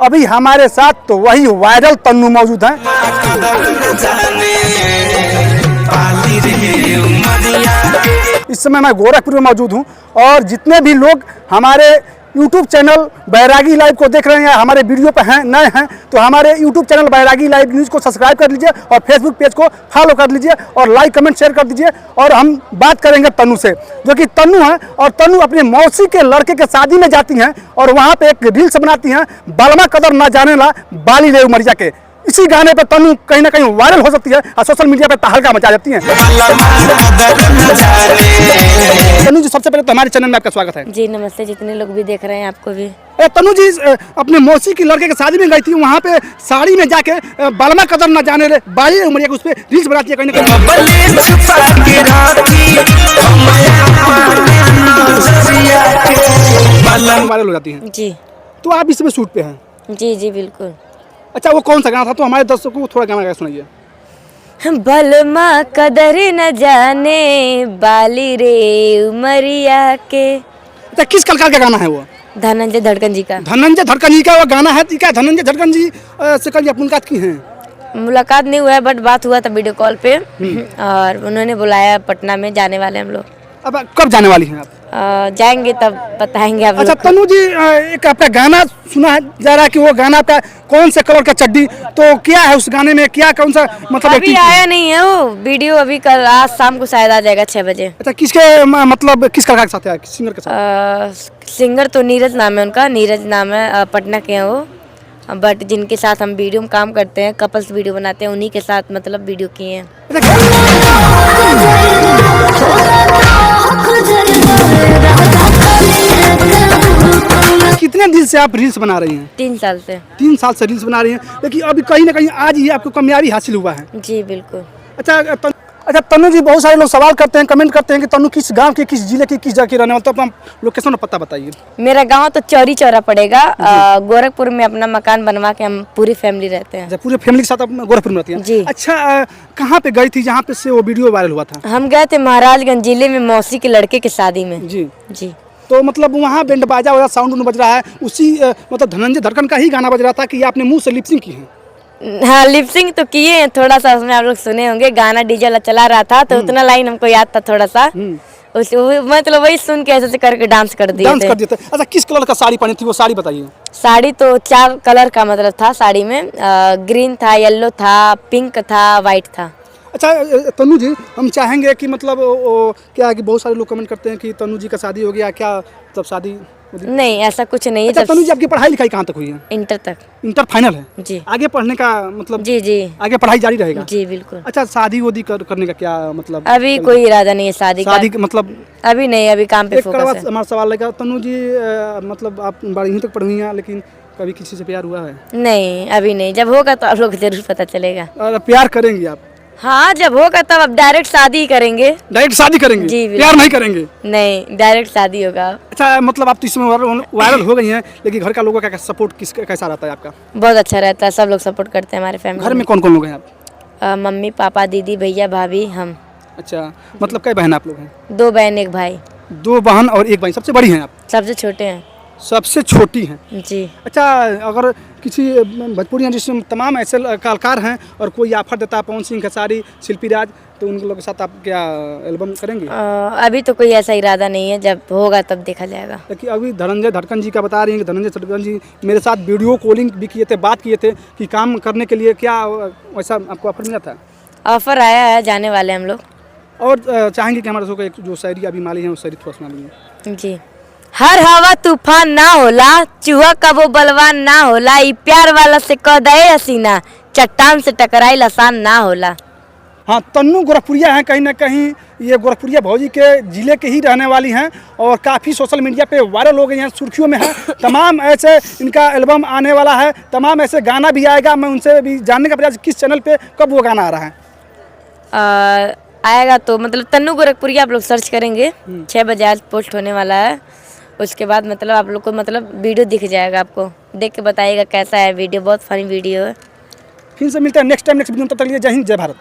अभी हमारे साथ तो वही वायरल तन्नू मौजूद हैं। इस समय मैं गोरखपुर में मौजूद हूं और जितने भी लोग हमारे YouTube चैनल बैरागी लाइव को देख रहे हैं या हमारे वीडियो पर हैं नए हैं तो हमारे YouTube चैनल बैरागी लाइव न्यूज़ को सब्सक्राइब कर लीजिए और फेसबुक पेज को फॉलो कर लीजिए और लाइक कमेंट शेयर कर दीजिए। और हम बात करेंगे तन्नू से, जो कि तन्नू है और तन्नू अपने मौसी के लड़के के शादी में जाती हैं और वहाँ पे एक रील्स बनाती हैं, बालमा कदर ना जाने ला बाली रे उमरिया के। इसी गाने पे तन्नू कहीं ना कहीं वायरल हो सकती है और सोशल मीडिया पे तहलका मचा जाती हैं। तन्नू जी, सबसे पहले तो हमारे चैनल में आपका स्वागत है। जी नमस्ते, जितने लोग भी देख रहे हैं आपको भी। तन्नू जी अपने मौसी की लड़के के शादी में गई थी, वहाँ पे साड़ी में जाके बालमा कदर ना जाने रे बाली रे उमरिया के उस पे रील्स बनाती है कहीं ना कहीं वायरल हो जाती है। जी तो आप इसमें शूट पे हैं? जी जी बिल्कुल। अच्छा, वो कौन सा गाना था? तो हमारे दर्शकों को थोड़ा गाना गा सुनाइए। बलमा कदर न जाने बाली रे उमरिया के। अच्छा, किस कलाकार का गाना है वो? धनंजय धड़कन जी का। धनंजय धड़कन जी का वो गाना है। क्या धनंजय धड़कन जी से कल आप मुलाकात की हैं? मुलाकात नहीं हुआ है बट बात हुआ था वीडियो कॉल पे और उन्होंने बुलाया पटना में, जाने वाले हम लोग। अब कब जाने वाली हैं आप? जाएंगे तब बताएंगे आप। अच्छा तन्नू जी, एक आपका गाना सुना है जा रहा है कि वो गाना आपका कौन से कलर का चड्डी, तो क्या है उस गाने में, क्या कौन सा मतलब? अभी आया नहीं है वो वीडियो, अभी कल आज शाम को शायद आ जाएगा 6 बजे। अच्छा, किसके मतलब किस कलाकार के साथ है, किस सिंगर के साथ? सिंगर तो नीरज नाम है उनका, नीरज नाम है, पटना के हैं वो। बट जिनके साथ हम वीडियो में काम करते हैं, कपल्स वीडियो बनाते हैं, उन्हीं के साथ मतलब वीडियो किए हैं। कितने दिन से आप रील्स बना रही हैं? 3 साल से। 3 साल से रील्स बना रही हैं, लेकिन अभी कहीं ना कहीं आज ही आपको कामयाबी हासिल हुआ है। जी बिल्कुल। अच्छा तन्नू जी, बहुत सारे लोग सवाल करते हैं, कमेंट करते हैं कि तन्नू किस गांव के, किस जिले की, किस जगह की रहने वाले, तो अपना लोकेशन और पता बताइए। मेरा गांव तो चौरी चौरा पड़ेगा। गोरखपुर में अपना मकान बनवा के हम पूरी फैमिली रहते हैं। अच्छा, पूरे फैमिली के साथ आप गोरखपुर में रहती हैं? जी। अच्छा, कहाँ पे गई थी जहाँ पे से वो वीडियो वायरल हुआ था? हम गए थे महाराजगंज जिले में मौसी के लड़के के शादी में। जी जी। तो मतलब वहाँ बैंड बाजा वाला साउंड बज रहा है, उसी मतलब धनंजय धड़कन का ही गाना बज रहा था कि ये आपने मुंह से लिपसिंग की है? हाँ, लिपसिंग तो किए हैं थोड़ा सा, उसमें आप लोग सुने होंगे। गाना डीजे चला रहा था तो उतना लाइन हमको याद था थोड़ा सा, मतलब वही सुन के ऐसे करके डांस कर दिए थे। अच्छा, किस कलर का साड़ी पहनी थी, वो साड़ी बताइए। साड़ी तो 4 कलर का मतलब था साड़ी में। ग्रीन था, येलो था, पिंक था, वाइट था। अच्छा तन्नू जी, हम चाहेंगे कि मतलब क्या है कि बहुत सारे लोग कमेंट करते हैं कि तन्नू जी का शादी हो गया, क्या तब शादी? नहीं, ऐसा कुछ नहीं है। अच्छा तन्नू जी, आपकी पढ़ाई लिखाई कहाँ तक हुई है? इंटर तक। इंटर फाइनल है? जी। आगे पढ़ने का मतलब? जी जी, आगे पढ़ाई जारी रहेगा? जी बिल्कुल। अच्छा, शादी वादी करने का क्या मतलब? अभी कोई इरादा नहीं है शादी का मतलब अभी नहीं, अभी काम पे फोकस है। हमारा सवाल लगा तन्नू जी, मतलब आप 12वीं तक पढ़ी हैं, लेकिन कभी किसी से प्यार हुआ है? नहीं, अभी नहीं। जब होगा तो आप लोग जरूर पता चलेगा। प्यार करेंगे आप? हाँ, जब होगा तब आप डायरेक्ट शादी ही करेंगे। डायरेक्ट शादी करेंगे? जी, प्यार नहीं करेंगे? नहीं, डायरेक्ट शादी होगा। अच्छा, मतलब आप तो इसमें वायरल हो गई हैं, लेकिन घर का लोगों का सपोर्ट कैसा रहता है आपका? बहुत अच्छा रहता है, सब लोग सपोर्ट करते हैं हमारे फैमिली। घर में कौन कौन लोग हैं आप? मम्मी पापा, दीदी, भैया, भाभी, हम। अच्छा, मतलब कई बहन आप लोग हैं? 2 बहन 1 भाई। 2 बहन और 1 भाई। सबसे बड़ी हैं आप? सबसे छोटे हैं। सबसे छोटी हैं? जी। अच्छा, अगर किसी भोजपुरी इंडस्ट्री में तमाम ऐसे कलाकार हैं और कोई ऑफर देता है, पवन सिंह, खेसारी, शिल्पी राज, तो उन लोगों के साथ आप क्या एल्बम करेंगे? अभी तो कोई ऐसा इरादा नहीं है, जब होगा तब देखा जाएगा। देखिए, अभी धनंजय धड़कन जी का बता रही हैं कि धनंजय धड़कन जी मेरे साथ वीडियो कॉलिंग भी किए थे, बात किए थे कि काम करने के लिए, क्या वैसा आपको ऑफर मिला था? ऑफर आया है, जाने वाले हम लोग। और चाहेंगे कि हमारे शो का एक जो शायरी अभी माली है वो शायरी थोड़ा सुना लीजिए। जी। हर हवा तूफान ना होला, चूहा का वो बलवान ना होला, ई प्यार वाला से कह दे हसीना, चट्टान से टकराई आसान ना होला। हाँ, तन्नू गोरखपुरिया हैं, कहीं ना कहीं ये गोरखपुरिया भौजी के ज़िले के ही रहने वाली हैं और काफ़ी सोशल मीडिया पे वायरल हो गई हैं, सुर्खियों में है। तमाम ऐसे इनका एल्बम आने वाला है, तमाम ऐसे गाना भी आएगा। मैं उनसे भी जानने का प्रयास, किस चैनल पे कब वो गाना आ रहा है? आएगा तो मतलब तन्नू गोरखपुरिया आप लोग सर्च करेंगे, 6 बजे आज पोस्ट होने वाला है। उसके बाद मतलब आप लोग को मतलब वीडियो दिख जाएगा, आपको देख के बताइएगा कैसा है वीडियो। बहुत फनी वीडियो है। फिर से मिलते हैं नेक्स्ट टाइम नेक्स्ट वीडियो में, तब तक के लिए जय हिंद, जय भारत।